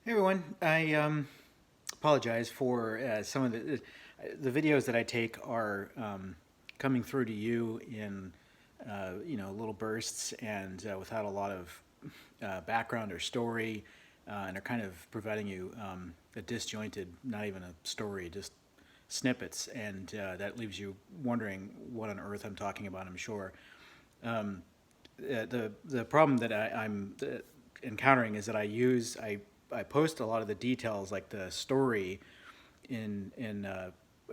Hey everyone, I apologize for some of the videos that I take are coming through to you in little bursts and without a lot of background or story, and are kind of providing you a disjointed, not even a story, just snippets, and that leaves you wondering what on earth I'm talking about. I'm sure. The problem that I'm encountering is that I post a lot of the details, like the story, in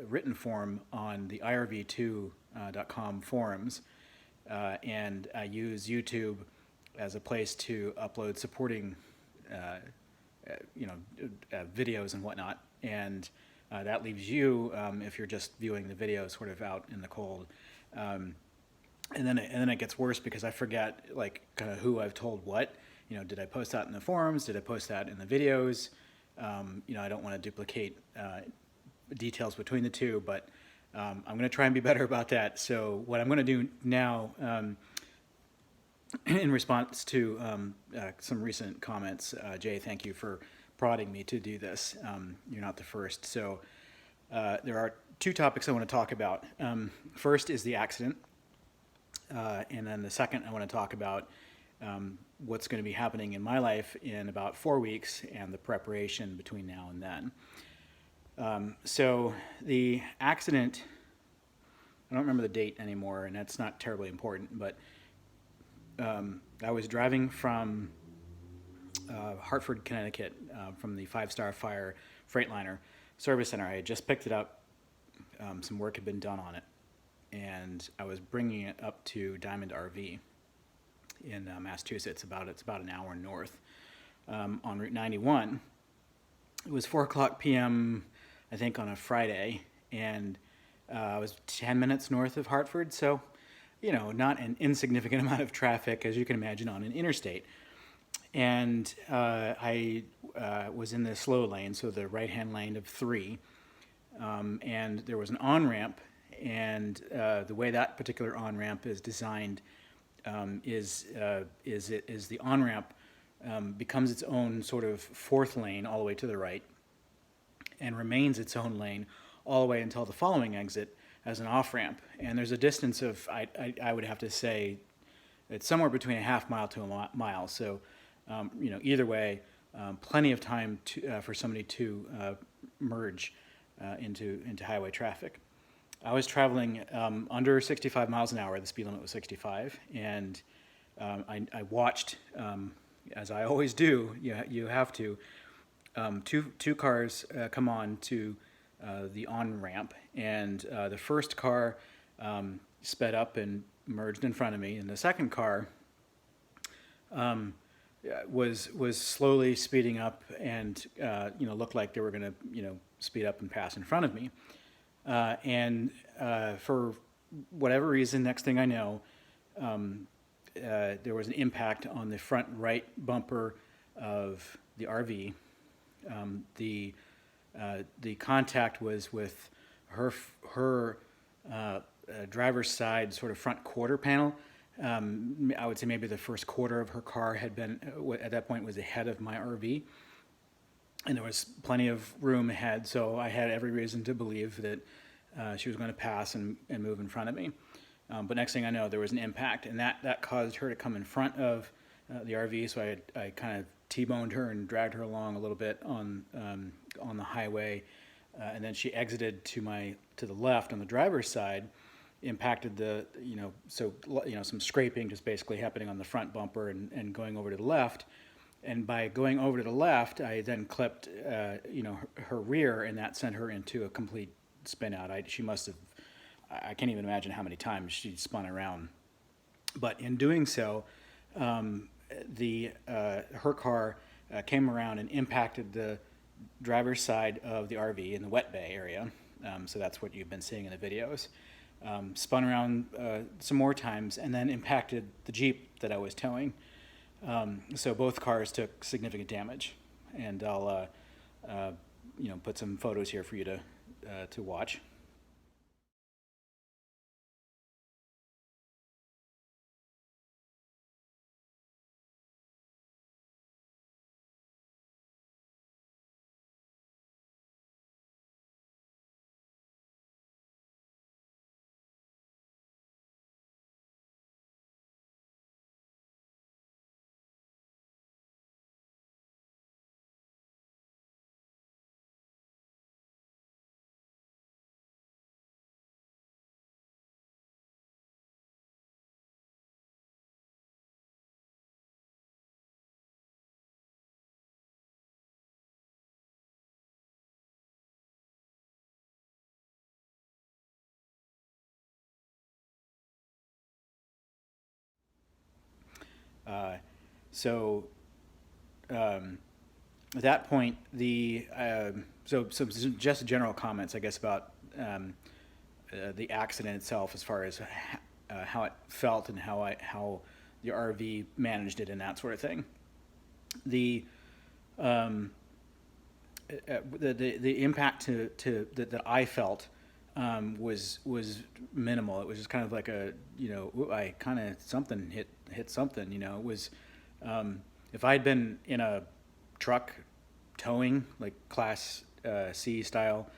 written form on the irv2.com forums, and I use YouTube as a place to upload supporting you know videos and whatnot, and that leaves you, if you're just viewing the video, sort of out in the cold. Um, and then it gets worse because I forget, like, kind of who I've told what. Did I post that in the forums? Did I post that in the videos? I don't want to duplicate details between the two, but I'm going to try and be better about that. So what I'm going to do now, in response to some recent comments, Jay, thank you for prodding me to do this. You're not the first. So there are two topics I want to talk about. First is the accident. And then the second, I want to talk about what's going to be happening in my life in about 4 weeks and the preparation between now and then. So the accident, I don't remember the date anymore, and that's not terribly important, but I was driving from Hartford, Connecticut, from the Five Star Fire Freightliner Service Center. I had just picked it up. Some work had been done on it, and I was bringing it up to Diamond RV in Massachusetts. It's about an hour north, on Route 91. It was 4 o'clock p.m., I think, on a Friday, and I was 10 minutes north of Hartford, so not an insignificant amount of traffic, as you can imagine, on an interstate. And I was in the slow lane, so the right-hand lane of three, and there was an on-ramp, and the way that particular on-ramp is designed, is the on-ramp becomes its own sort of fourth lane all the way to the right, and remains its own lane all the way until the following exit as an off-ramp. And there's a distance of, I would have to say, it's somewhere between a half mile to a mile. So, either way, plenty of time for somebody to merge into highway traffic. I was traveling under 65 miles an hour. The speed limit was 65, and I watched, as I always do. You have to. Two cars come on to the on ramp, and the first car sped up and merged in front of me, and the second car was slowly speeding up, and looked like they were going to speed up and pass in front of me. And for whatever reason, next thing I know, there was an impact on the front right bumper of the RV. The contact was with her driver's side sort of front quarter panel. I would say maybe the first quarter of her car had been, at that point, was ahead of my RV, and there was plenty of room ahead, so I had every reason to believe that she was going to pass and move in front of me. But next thing I know, there was an impact, and that caused her to come in front of the RV, so I kind of T-boned her and dragged her along a little bit on the highway, and then she exited to the left on the driver's side, impacted some scraping just basically happening on the front bumper, and going over to the left. And by going over to the left, I then clipped her rear, and that sent her into a complete spin out. She must have, I can't even imagine how many times she spun around. But in doing so, her car came around and impacted the driver's side of the RV in the wet bay area. So that's what you've been seeing in the videos. Spun around some more times, and then impacted the Jeep that I was towing. So both cars took significant damage, and I'll put some photos here for you to watch. So at that point, so just general comments, I guess, about the accident itself, as far as how it felt and how the RV managed it and that sort of thing. The the impact that I felt was minimal. It was just kind of like a, I kind of something hit something. It was, if I had been in a truck towing, like Class C style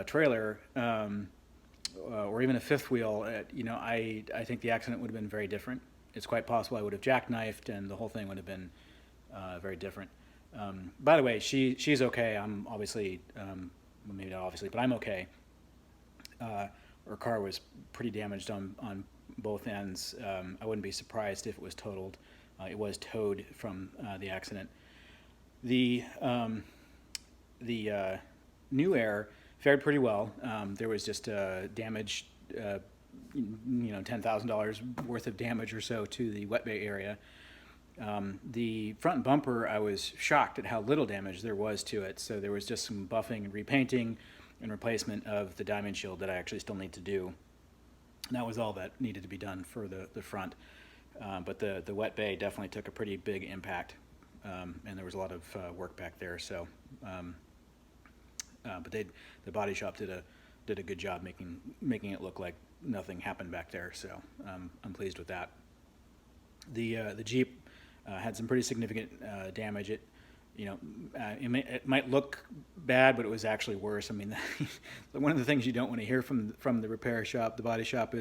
trailer, or even a fifth wheel, I think the accident would have been very different. It's quite possible I would have jackknifed, and the whole thing would have been very different. By the way, she's okay. I'm obviously, well, maybe not obviously, but I'm okay. Her car was pretty damaged on both ends. I wouldn't be surprised if it was totaled. It was towed from the accident. The New Air fared pretty well. There was just damage, $10,000 worth of damage or so to the wet bay area. The front bumper, I was shocked at how little damage there was to it. So there was just some buffing and repainting and replacement of the diamond shield that I actually still need to do. And that was all that needed to be done for the front. But the wet bay definitely took a pretty big impact, and there was a lot of work back there. So, but the body shop did a good job making it look like nothing happened back there. So I'm pleased with that. The Jeep had some pretty significant damage. It might look bad, but it was actually worse. I mean, one of the things you don't want to hear from the repair shop, the body shop,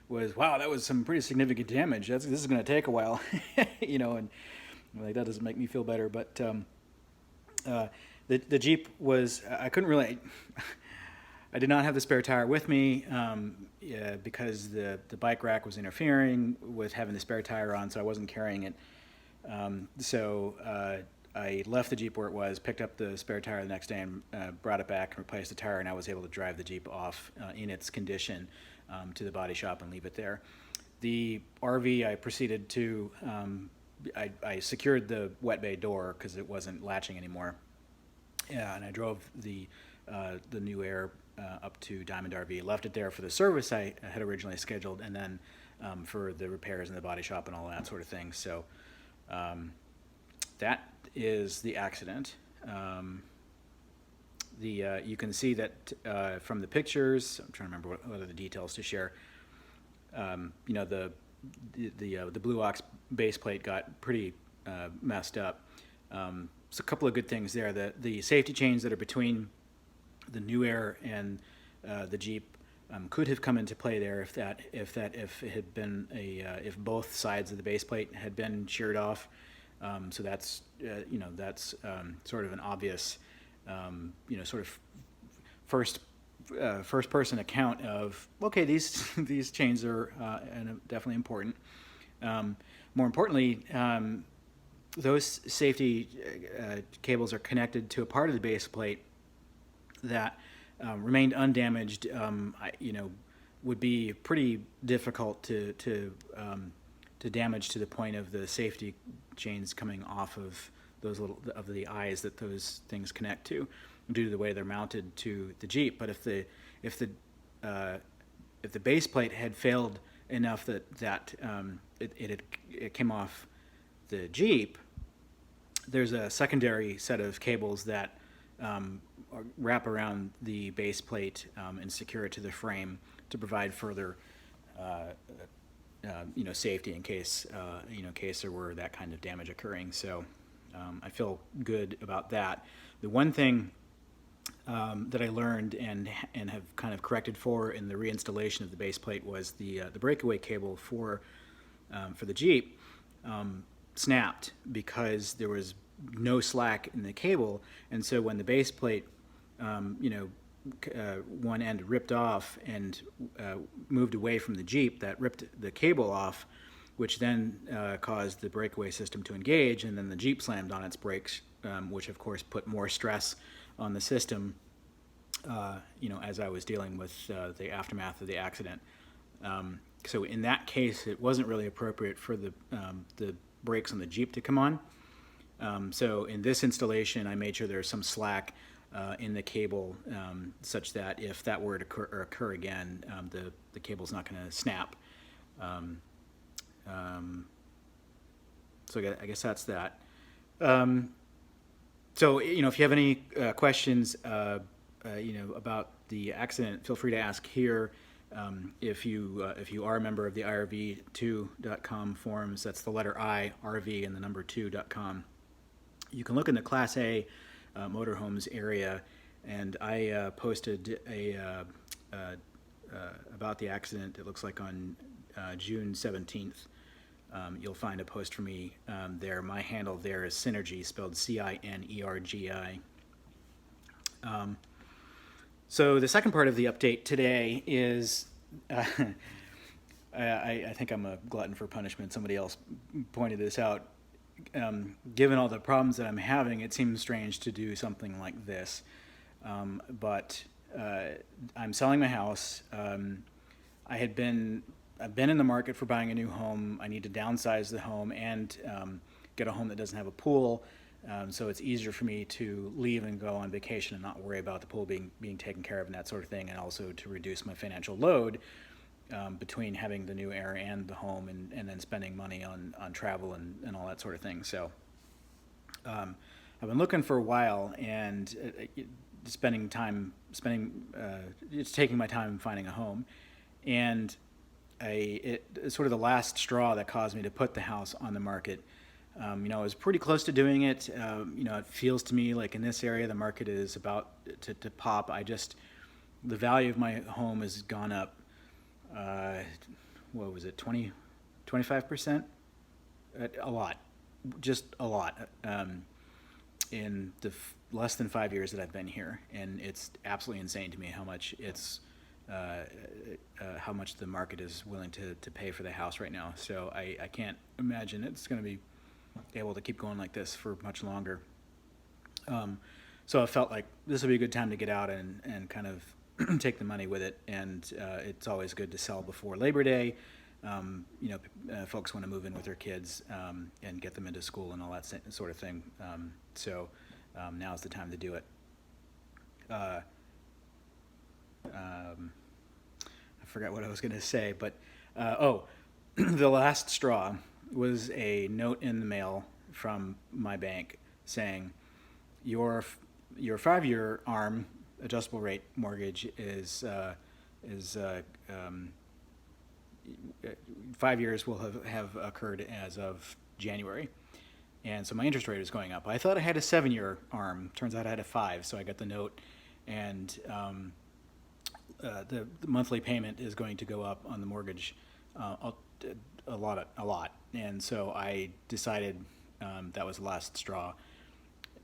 was, wow, that was some pretty significant damage. This is going to take a while, and like that doesn't make me feel better. But the Jeep was, I couldn't really, I did not have the spare tire with me because the bike rack was interfering with having the spare tire on, so I wasn't carrying it. I left the Jeep where it was, picked up the spare tire the next day, and brought it back and replaced the tire, and I was able to drive the Jeep off in its condition to the body shop and leave it there. The RV, I proceeded to, I secured the wet bay door because it wasn't latching anymore. Yeah, and I drove the New Air up to Diamond RV, left it there for the service I had originally scheduled, and then for the repairs in the body shop and all that sort of thing. So that is the accident. You can see that from the pictures. I'm trying to remember what are the details to share. The Blue Ox base plate got pretty messed up. So a couple of good things there. The safety chains that are between the New Air and the Jeep could have come into play there if it had been if both sides of the base plate had been sheared off. So that's sort of an obvious sort of first person account of, okay, these chains are definitely important. More importantly, those safety cables are connected to a part of the base plate that remained undamaged. Would be pretty difficult to damage to the point of the safety chains coming off of those the eyes that those things connect to, due to the way they're mounted to the Jeep. But if the base plate had failed enough that it came off the Jeep, there's a secondary set of cables that wrap around the base plate and secure it to the frame to provide further safety in case there were that kind of damage occurring. So I feel good about that. The one thing that I learned and have kind of corrected for in the reinstallation of the base plate was the breakaway cable for the Jeep snapped because there was no slack in the cable, and so when the base plate one end ripped off and moved away from the Jeep, that ripped the cable off, which then caused the breakaway system to engage, and then the Jeep slammed on its brakes, which of course put more stress on the system, as I was dealing with the aftermath of the accident. So in that case, it wasn't really appropriate for the brakes on the Jeep to come on. So in this installation, I made sure there's some slack in the cable, such that if that were to occur again, the cable's not going to snap. So I guess that's that. So if you have any questions, about the accident, feel free to ask here. If you are a member of the IRV2.com forums, that's the letter I, RV, and the number 2.com. You can look in the Class A motorhomes area, and I posted about the accident. It looks like on June 17th. You'll find a post for me there. My handle there is Cinergy, spelled Cinergi. So the second part of the update today is, I think I'm a glutton for punishment. Somebody else pointed this out. Given all the problems that I'm having, it seems strange to do something like this. But I'm selling my house. I've been in the market for buying a new home. I need to downsize the home and get a home that doesn't have a pool. So it's easier for me to leave and go on vacation and not worry about the pool being taken care of and that sort of thing, and also to reduce my financial load between having the new air and the home, and then spending money on tavel and all that sort of thing. So I've been looking for a while, and it's taking my time finding a home, and it's sort of the last straw that caused me to put the house on the market. I was pretty close to doing it. It feels to me like in this area the market is about to pop. The value of my home has gone up. What was it, 25%? A lot, just a lot. In the less than 5 years that I've been here, and it's absolutely insane to me how much how much the market is willing to pay for the house right now. So I can't imagine it's going to be able to keep going like this for much longer. So I felt like this would be a good time to get out and kind of take the money with it. And it's always good to sell before Labor Day. Folks want to move in with their kids and get them into school and all that sort of thing. So now's the time to do it. I forgot what I was going to say, but the last straw was a note in the mail from my bank saying your 5-year ARM, adjustable rate mortgage, is 5 years will have occurred as of January. And so my interest rate is going up. I thought I had a 7-year ARM. Turns out I had a 5. So I got the note, and the monthly payment is going to go up on the mortgage a lot. And so I decided that was the last straw.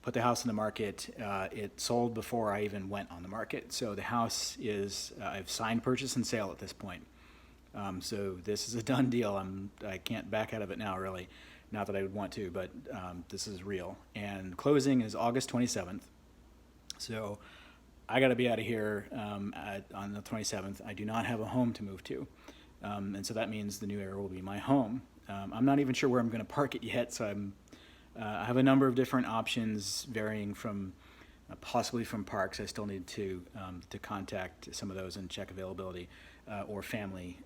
Put the house on the market. It sold before I even went on the market. So the house is, I've signed purchase and sale at this point. So this is a done deal. I can't back out of it now, really. Not that I would want to, but this is real. And closing is August 27th. So I got to be out of here on the 27th. I do not have a home to move to. And so that means the new area will be my home. I'm not even sure where I'm going to park it yet. So I have a number of different options, varying from possibly from parks. I still need to contact some of those and check availability, or family,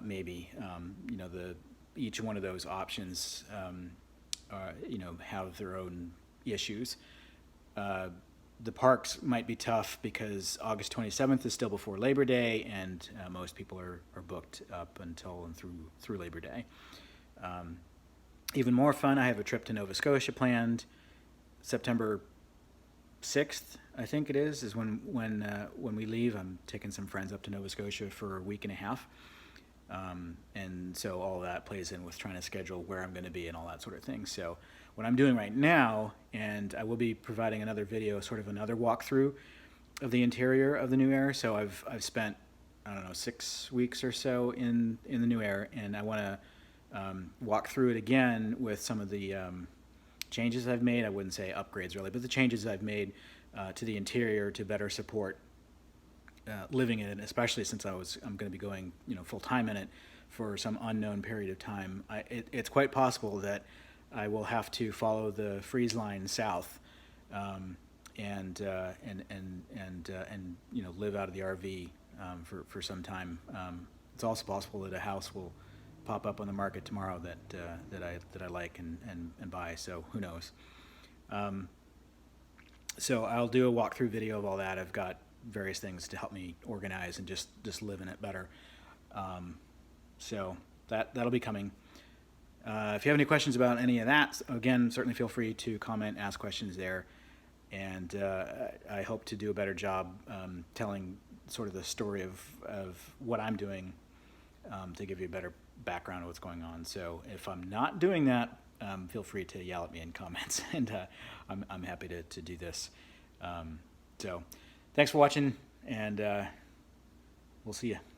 maybe. Each one of those options, have their own issues. The parks might be tough because August 27th is still before Labor Day, and most people are booked up until and through Labor Day. Even more fun, I have a trip to Nova Scotia planned. September 6th, I think it is when we leave. I'm taking some friends up to Nova Scotia for a week and a half. And so all of that plays in with trying to schedule where I'm going to be and all that sort of thing. So what I'm doing right now, and I will be providing another video, sort of another walkthrough of the interior of the new air. So I've spent, 6 weeks or so in the new air, and I want to walk through it again with some of the changes I've made. I wouldn't say upgrades really, but the changes I've made to the interior to better support living in it, especially since I'm going to be going full time in it for some unknown period of time. It's quite possible that I will have to follow the freeze line south, and live out of the RV for some time. It's also possible that a house will pop up on the market tomorrow that I like and buy. So who knows? So I'll do a walkthrough video of all that. I've got various things to help me organize and just live in it better. So that'll be coming. If you have any questions about any of that, again, certainly feel free to comment, ask questions there. And I hope to do a better job telling sort of the story of what I'm doing to give you a better background of what's going on. So if I'm not doing that, feel free to yell at me in comments, and I'm happy to do this. So thanks for watching, and we'll see you.